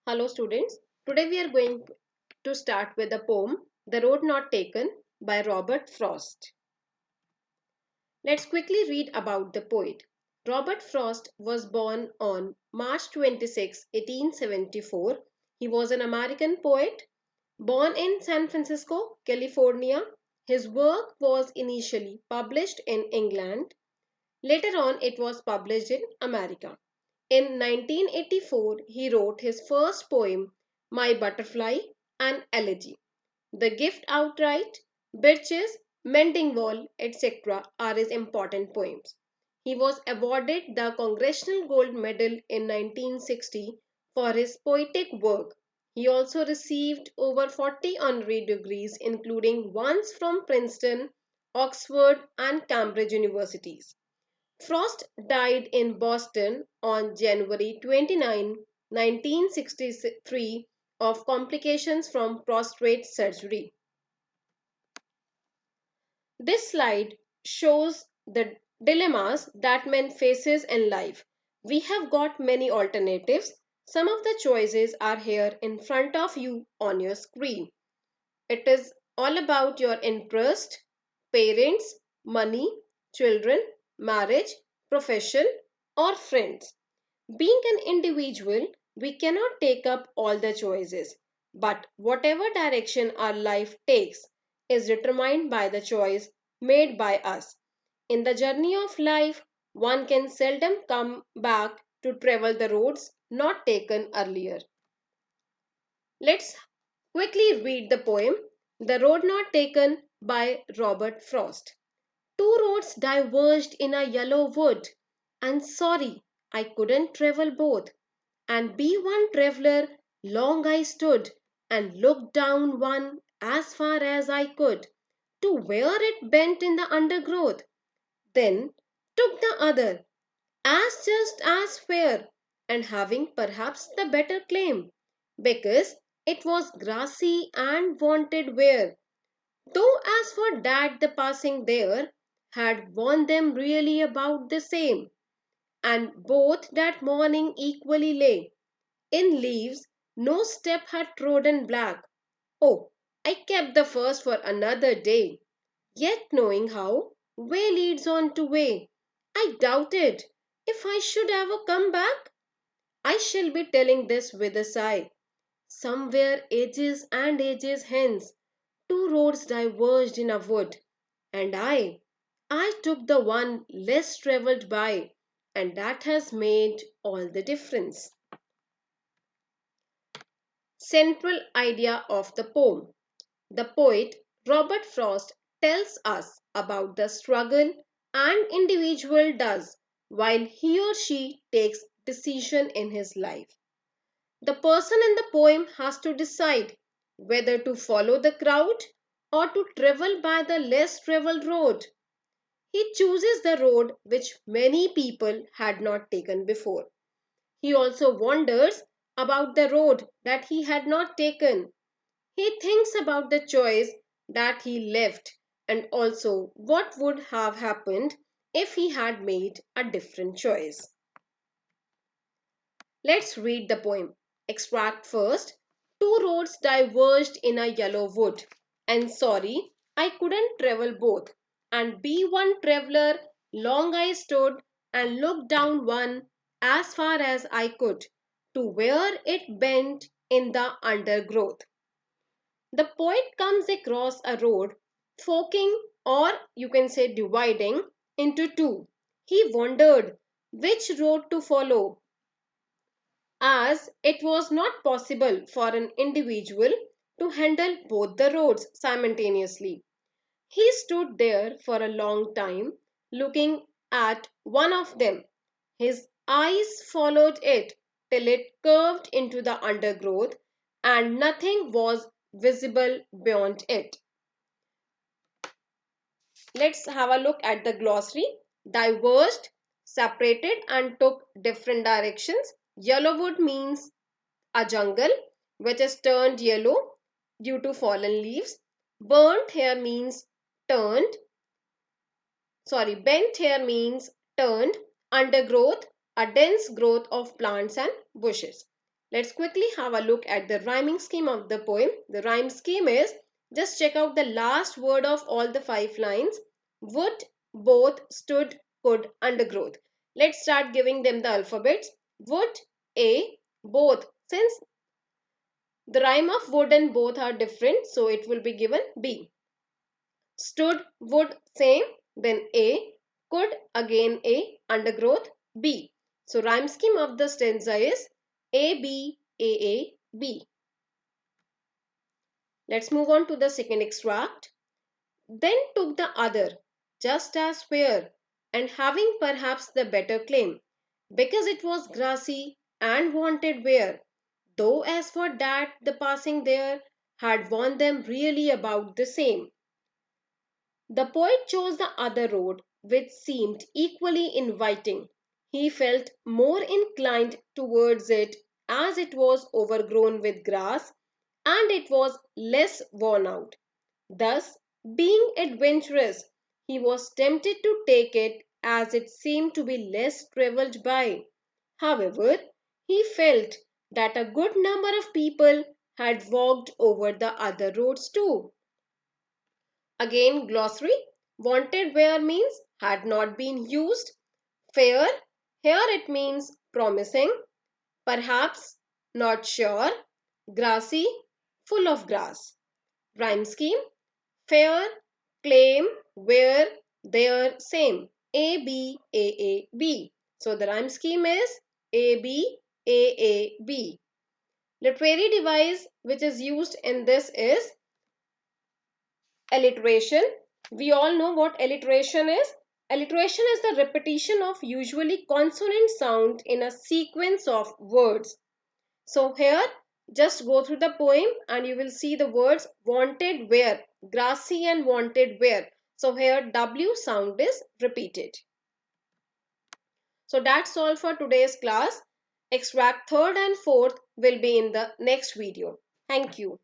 Hello students, today we are going to start with the poem The Road Not Taken by Robert Frost. Let's quickly read about the poet. Robert Frost was born on March 26, 1874. He was an American poet born in San Francisco, California. His work was initially published in England. Later on it was published in America. In 1984, he wrote his first poem, My Butterfly, an elegy. The Gift Outright, Birches, Mending Wall, etc. are his important poems. He was awarded the Congressional Gold Medal in 1960 for his poetic work. He also received over 40 honorary degrees, including ones from Princeton, Oxford, and Cambridge universities. Frost died in Boston on January 29, 1963, of complications from prostate surgery. This slide shows the dilemmas that man faces in life. We have got many alternatives. Some of the choices are here in front of you on your screen. It is all about your interest, parents, money, children, marriage, profession, or friends. Being an individual, we cannot take up all the choices, but whatever direction our life takes is determined by the choice made by us. In the journey of life, one can seldom come back to travel the roads not taken earlier. Let's quickly read the poem The Road Not Taken by Robert Frost. Two roads diverged in a yellow wood, and sorry I couldn't travel both. And be one traveller, long I stood, and looked down one as far as I could, to where it bent in the undergrowth. Then took the other, as just as fair, and having perhaps the better claim, because it was grassy and wanted wear. Though as for that the passing there had warned them really about the same, and both that morning equally lay in leaves, no step had trodden black. Oh, I kept the first for another day, yet knowing how way leads on to way, I doubted if I should ever come back. I shall be telling this with a sigh. Somewhere ages and ages hence, two roads diverged in a wood, and I took the one less travelled by, and that has made all the difference. Central idea of the poem. The poet Robert Frost tells us about the struggle an individual does while he or she takes decision in his life. The person in the poem has to decide whether to follow the crowd or to travel by the less traveled road. He chooses the road which many people had not taken before. He also wonders about the road that he had not taken. He thinks about the choice that he left and also what would have happened if he had made a different choice. Let's read the poem. Extract first. Two roads diverged in a yellow wood, and sorry, I couldn't travel both. And be one traveller, long I stood and looked down one as far as I could, to where it bent in the undergrowth. The poet comes across a road forking, or you can say dividing, into two. He wondered which road to follow, as it was not possible for an individual to handle both the roads simultaneously. He stood there for a long time, looking at one of them. His eyes followed it till it curved into the undergrowth, and nothing was visible beyond it. Let's have a look at the glossary. Diverged, separated, and took different directions. Yellowwood means a jungle which is turned yellow due to fallen leaves. Burnt here means turned. Bent here means turned. Undergrowth, a dense growth of plants and bushes. Let's quickly have a look at the rhyming scheme of the poem. The rhyme scheme is, just check out the last word of all the 5 lines. Would, both, stood, could, undergrowth. Let's start giving them the alphabets. Would, A, both. Since the rhyme of would and both are different, so it will be given B. Stood, would, same, then A. Could, again A. Undergrowth, B. So rhyme scheme of the stanza is A, B, A, A, B. Let's move on to the second extract. Then took the other, just as fair, and having perhaps the better claim, because it was grassy and wanted wear, though as for that the passing there had warned them really about the same. The poet chose the other road, which seemed equally inviting. He felt more inclined towards it as it was overgrown with grass and it was less worn out. Thus, being adventurous, he was tempted to take it as it seemed to be less travelled by. However, he felt that a good number of people had walked over the other roads too. Again, glossary. Wanted where means had not been used. Fair, here it means promising. Perhaps, not sure. Grassy, full of grass. Rhyme scheme. Fair, claim, where, there, same. A, B, A, A, B. So the rhyme scheme is A, B, A, A, B. Literary device which is used in this is alliteration. We all know what alliteration is. Alliteration is the repetition of usually consonant sound in a sequence of words. So here, just go through the poem and you will see the words wanted where, grassy and wanted where. So here W sound is repeated. So that's all for today's class. Extract third and fourth will be in the next video. Thank you.